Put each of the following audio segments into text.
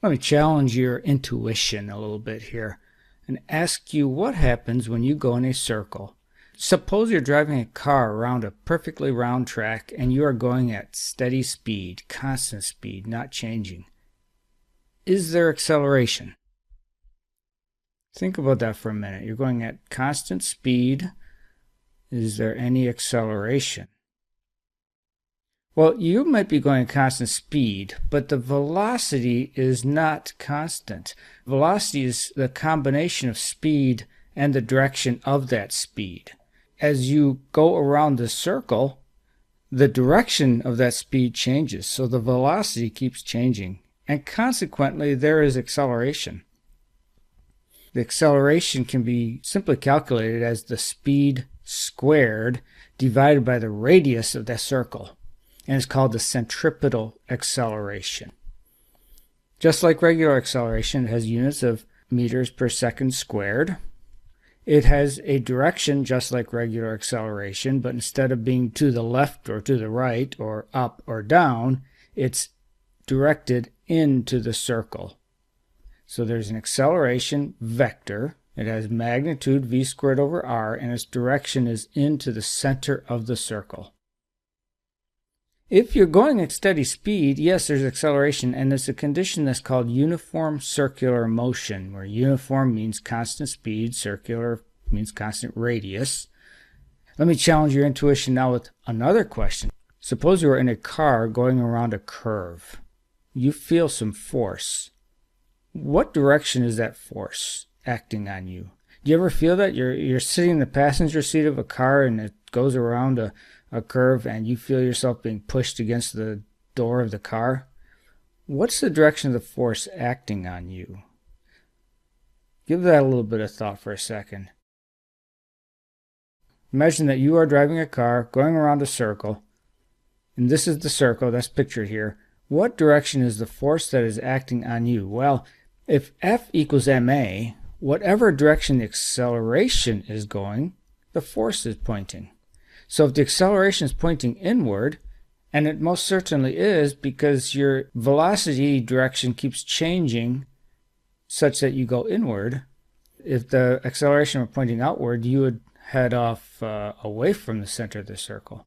Let me challenge your intuition a little bit here and ask you what happens when you go in a circle. Suppose you're driving a car around a perfectly round track and you are going at steady speed, constant speed, not changing. Is there acceleration? Think about that for a minute. You're going at constant speed. Is there any acceleration? Well, you might be going at constant speed, but the velocity is not constant. Velocity is the combination of speed and the direction of that speed. As you go around the circle, the direction of that speed changes, so the velocity keeps changing, and consequently there is acceleration. The acceleration can be simply calculated as the speed squared divided by the radius of that circle, and it's called the centripetal acceleration. Just like regular acceleration, it has units of meters per second squared. It has a direction just like regular acceleration, but instead of being to the left or to the right or up or down, it's directed into the circle. So there's an acceleration vector. It has magnitude v squared over r, and its direction is into the center of the circle. If you're going at steady speed, yes, there's acceleration, and it's a condition that's called uniform circular motion, where uniform means constant speed, circular means constant radius. Let me challenge your intuition now with another question. Suppose you are in a car going around a curve. You feel some force. What direction is that force acting on you? Do you ever feel that you're sitting in the passenger seat of a car and it goes around a curve and you feel yourself being pushed against the door of the car? What's the direction of the force acting on you? Give that a little bit of thought for a second. Imagine that you are driving a car going around a circle, and this is the circle that's pictured here. What direction is the force that is acting on you? Well, if F equals ma, whatever direction the acceleration is going, the force is pointing. So if the acceleration is pointing inward, and it most certainly is because your velocity direction keeps changing such that you go inward, if the acceleration were pointing outward, you would head off away from the center of the circle.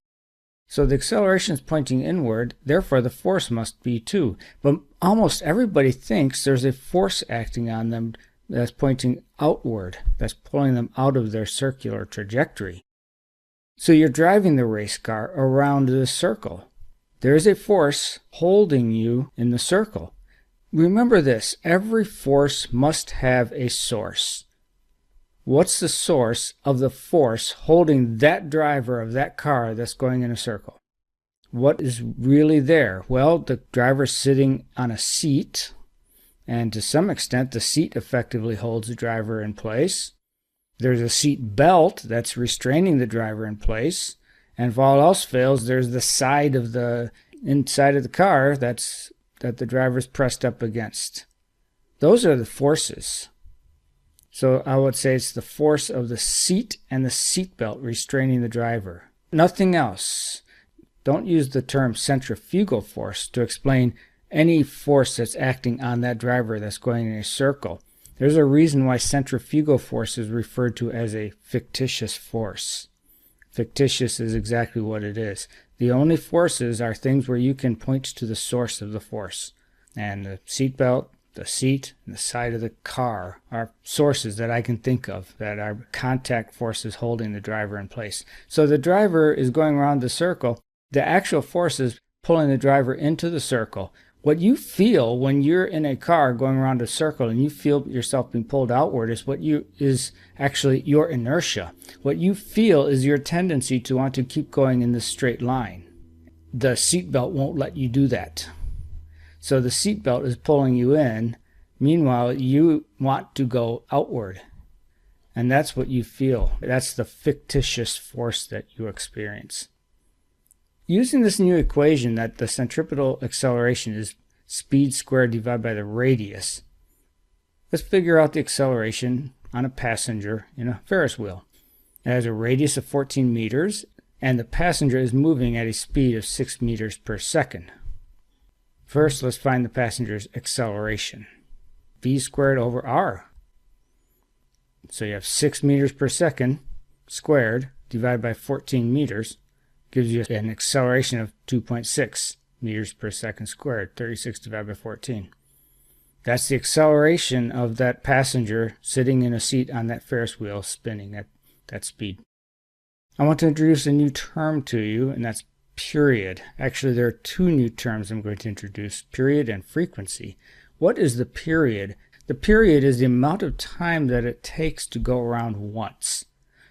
So the acceleration is pointing inward, therefore the force must be too. But almost everybody thinks there's a force acting on them that's pointing outward, that's pulling them out of their circular trajectory. So you're driving the race car around the circle. There is a force holding you in the circle. Remember this, every force must have a source. What's the source of the force holding that driver of that car that's going in a circle? What is really there? Well, the driver's sitting on a seat, and to some extent the seat effectively holds the driver in place. There's a seat belt that's restraining the driver in place, and if all else fails, there's the side of the inside of the car that the driver's pressed up against. Those are the forces. So I would say it's the force of the seat and the seat belt restraining the driver. Nothing else. Don't use the term centrifugal force to explain any force that's acting on that driver that's going in a circle. There's a reason why centrifugal force is referred to as a fictitious force. Fictitious is exactly what it is. The only forces are things where you can point to the source of the force. And the seat belt, the seat, and the side of the car are sources that I can think of that are contact forces holding the driver in place. So the driver is going around the circle. The actual force is pulling the driver into the circle. What you feel when you're in a car going around a circle and you feel yourself being pulled outward is actually your inertia. What you feel is your tendency to want to keep going in this straight line. The seatbelt won't let you do that. So the seatbelt is pulling you in. Meanwhile, you want to go outward. And that's what you feel. That's the fictitious force that you experience. Using this new equation that the centripetal acceleration is speed squared divided by the radius, let's figure out the acceleration on a passenger in a Ferris wheel. It has a radius of 14 meters, and the passenger is moving at a speed of 6 meters per second. First, let's find the passenger's acceleration. V squared over r. So you have 6 meters per second squared divided by 14 meters gives you an acceleration of 2.6 meters per second squared, 36 divided by 14. That's the acceleration of that passenger sitting in a seat on that Ferris wheel spinning at that speed. I want to introduce a new term to you, and that's period. Actually, there are two new terms I'm going to introduce, period and frequency. What is the period? The period is the amount of time that it takes to go around once.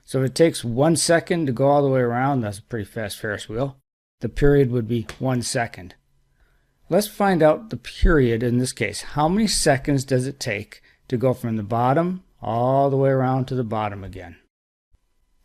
So if it takes 1 second to go all the way around, that's a pretty fast Ferris wheel. The period would be 1 second. Let's find out the period in this case. How many seconds does it take to go from the bottom all the way around to the bottom again?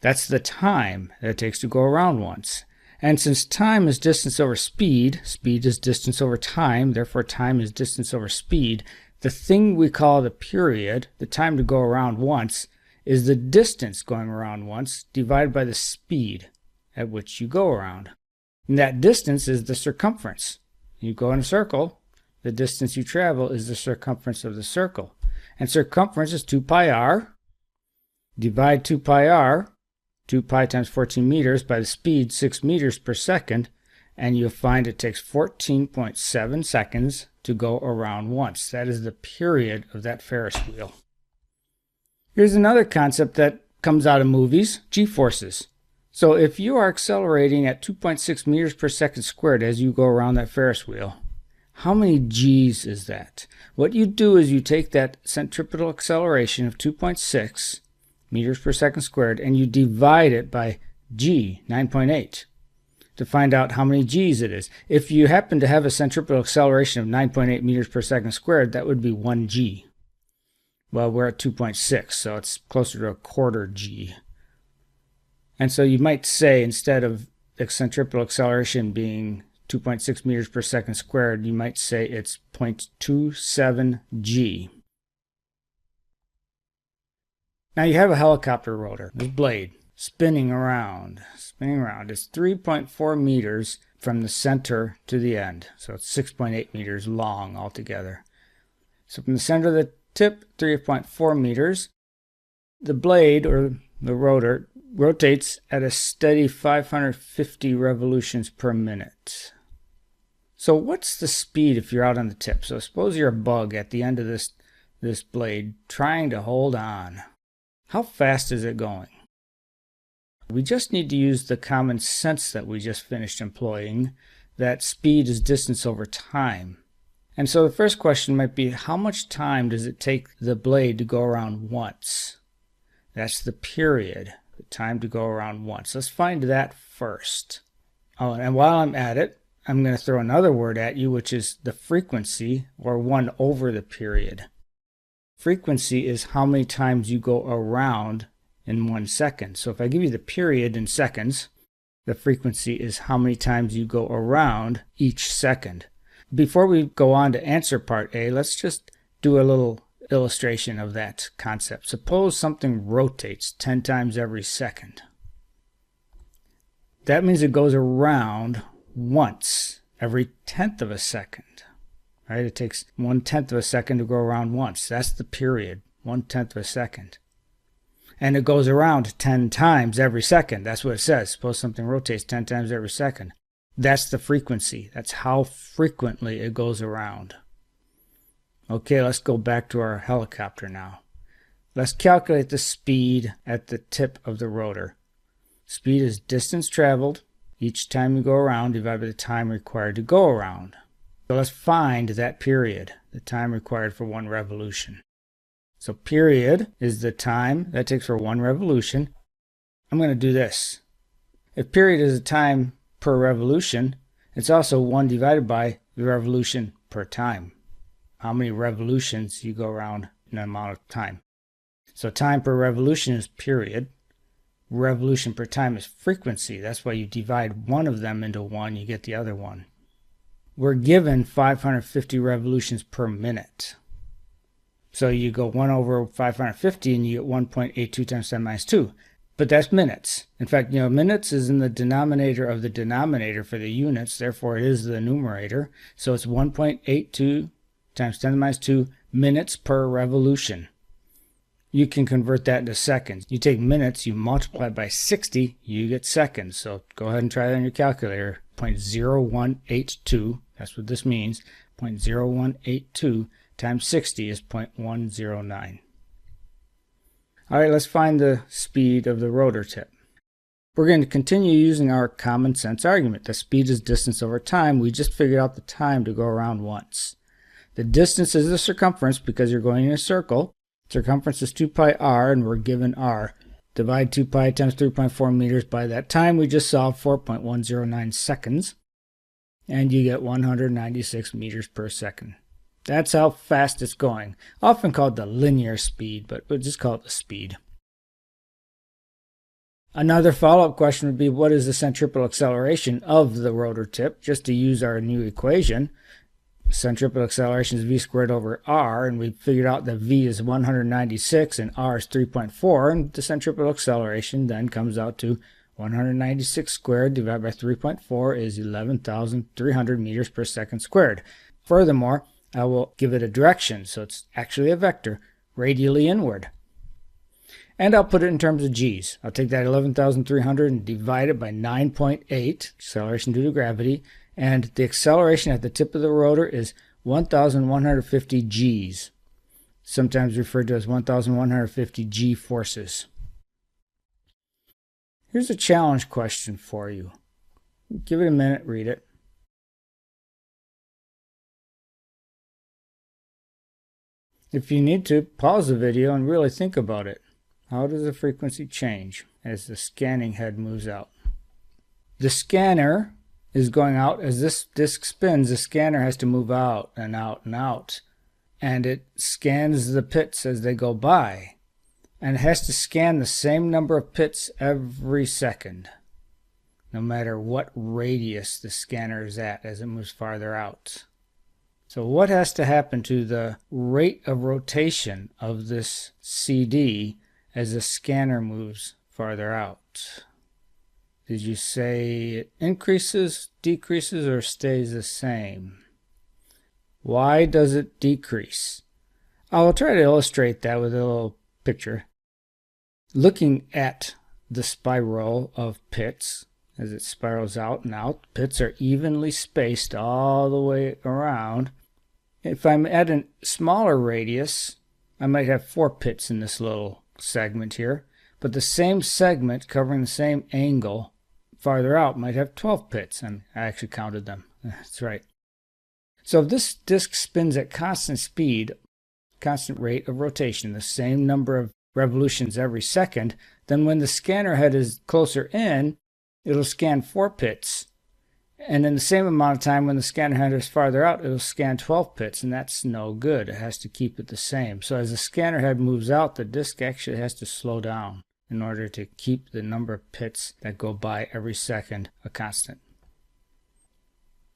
That's the time that it takes to go around once. And since time is distance over speed, speed is distance over time, therefore time is distance over speed, the thing we call the period, the time to go around once, is the distance going around once divided by the speed at which you go around. And that distance is the circumference. You go in a circle, the distance you travel is the circumference of the circle. And circumference is 2 pi r. Divide 2 pi r, 2 pi times 14 meters, by the speed 6 meters per second, and you'll find it takes 14.7 seconds to go around once. That is the period of that Ferris wheel. Here's another concept that comes out of movies, g-forces. So if you are accelerating at 2.6 meters per second squared as you go around that Ferris wheel, how many g's is that? What you do is you take that centripetal acceleration of 2.6 meters per second squared and you divide it by g, 9.8, to find out how many g's it is. If you happen to have a centripetal acceleration of 9.8 meters per second squared, that would be 1 g. Well, we're at 2.6, so it's closer to a quarter g. And so you might say, instead of the centripetal acceleration being 2.6 meters per second squared, you might say it's 0.27 g. Now you have a helicopter rotor, this blade, spinning around. It's 3.4 meters from the center to the end. So it's 6.8 meters long altogether. So from the center of the tip, 3.4 meters. The blade, or the rotor, rotates at a steady 550 revolutions per minute. So what's the speed if you're out on the tip? So suppose you're a bug at the end of this blade trying to hold on. How fast is it going? We just need to use the common sense that we just finished employing, that speed is distance over time. And so the first question might be, how much time does it take the blade to go around once? That's the period. The time to go around once. Let's find that first. Oh, and while I'm at it, I'm going to throw another word at you, which is the frequency, or 1 over the period. Frequency is how many times you go around in 1 second. So if I give you the period in seconds, the frequency is how many times you go around each second. Before we go on to answer part A, let's just do a little illustration of that concept. Suppose something rotates 10 times every second. That means it goes around once every 1/10 of a second. Right? It takes 1/10 of a second to go around once. That's the period, 1/10 of a second. And it goes around 10 times every second. That's what it says. Suppose something rotates 10 times every second. That's the frequency. That's how frequently it goes around. Okay, let's go back to our helicopter now. Let's calculate the speed at the tip of the rotor. Speed is distance traveled each time you go around divided by the time required to go around. So let's find that period, the time required for 1 revolution. So period is the time that takes for 1 revolution. I'm going to do this. If period is the time per revolution, it's also 1 divided by the revolution per time. How many revolutions you go around in an amount of time. So time per revolution is period. Revolution per time is frequency. That's why you divide one of them into 1, you get the other one. We're given 550 revolutions per minute. So you go 1 over 550 and you get 1.82 times 10 minus 2. But that's minutes. In fact, minutes is in the denominator of the denominator for the units, therefore it is the numerator. So it's 1.82 times 10 to the minus 2 minutes per revolution. You can convert that into seconds. You take minutes, you multiply by 60, you get seconds. So go ahead and try that on your calculator. 0.0182, that's what this means. 0.0182 times 60 is 0.109. All right, let's find the speed of the rotor tip. We're going to continue using our common sense argument. The speed is distance over time. We just figured out the time to go around once. The distance is the circumference because you're going in a circle. Circumference is 2 pi r, and we're given r. Divide 2 pi times 3.4 meters by that time we just solved, 4.109 seconds. And you get 196 meters per second. That's how fast it's going. Often called the linear speed, but we'll just call it the speed. Another follow-up question would be, what is the centripetal acceleration of the rotor tip? Just to use our new equation, centripetal acceleration is v squared over r, and we figured out that v is 196 and r is 3.4, and the centripetal acceleration then comes out to 196 squared divided by 3.4 is 11,300 meters per second squared. Furthermore, I will give it a direction, so it's actually a vector, radially inward. And I'll put it in terms of g's. I'll take that 11,300 and divide it by 9.8, acceleration due to gravity, and the acceleration at the tip of the rotor is 1,150 g's, sometimes referred to as 1,150 g forces. Here's a challenge question for you. Give it a minute, read it. If you need to, pause the video and really think about it. How does the frequency change as the scanning head moves out? The scanner is going out. As this disc spins, the scanner has to move out and out and out. And it scans the pits as they go by. And it has to scan the same number of pits every second, no matter what radius the scanner is at as it moves farther out. So what has to happen to the rate of rotation of this CD as the scanner moves farther out? Did you say it increases, decreases, or stays the same? Why does it decrease? I'll try to illustrate that with a little picture. Looking at the spiral of pits, as it spirals out and out, pits are evenly spaced all the way around. If I'm at a smaller radius, I might have 4 pits in this little segment here, but the same segment covering the same angle farther out might have 12 pits, and I actually counted them. That's right. So if this disc spins at constant speed, constant rate of rotation, the same number of revolutions every second, then when the scanner head is closer in, it'll scan 4 pits. And in the same amount of time, when the scanner head is farther out, it'll scan 12 pits, and that's no good. It has to keep it the same. So as the scanner head moves out, the disk actually has to slow down in order to keep the number of pits that go by every second a constant.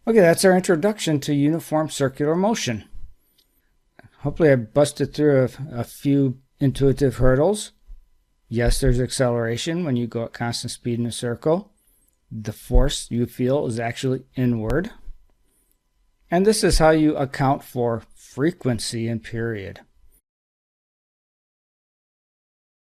Okay, that's our introduction to uniform circular motion. Hopefully I busted through a few intuitive hurdles. Yes, there's acceleration when you go at constant speed in a circle. The force you feel is actually inward. And this is how you account for frequency and period.